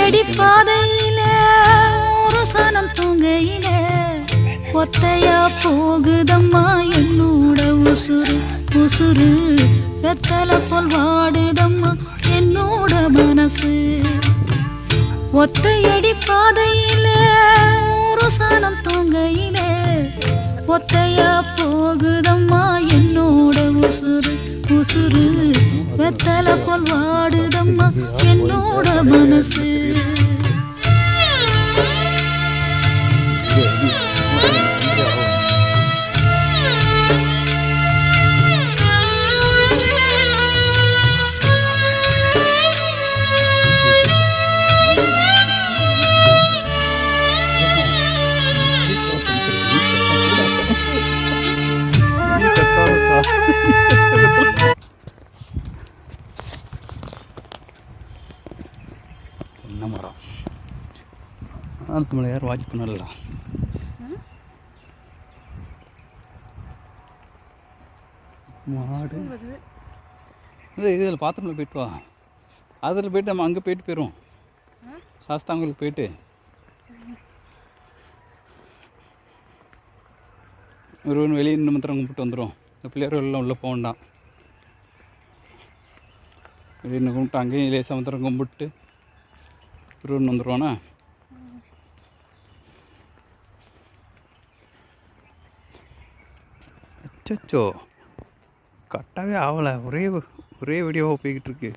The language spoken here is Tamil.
ஒத்தையடி பாதையில ஒரு சனம் தூங்கையில ஒத்தையா போகுதம்மா என்னோட உசுறு உசுறு வெத்தலை போல் வாடுதம்மா என்னோட மனசு ஒத்தையடி பாதையில ஒரு சனம் தூங்கையில ஒத்தையா போகுதம்மா என்னோட உசுறு உசுறு வெத்தலை போல் வாடுதம்மா என்னோட மனசு என்ன மரம் நம்மளை யாரும் வாட்ச் பண்ணல மாடு இதில் பாத்திரமில் போயிட்டு வா அதில் போயிட்டு நம்ம அங்கே போயிட்டு போயிடுவோம் சாஸ்தாங்களுக்கு போயிட்டு ஒருவன் வெளியே நின்று மாத்திரம் கும்பிட்டு வந்துடும் இந்த பிள்ளையார் எல்லாம் உள்ளே போக வேண்டாம் வெளியே நின்று கும்பிட்டு அங்கேயும் லேசாக மாத்திரம் கும்பிட்டு ஒருவன் வந்துடுவானா அச்சோ கட்டாவே ஆகலை ஒரே வீடியோவாக போய்கிட்டு இருக்கு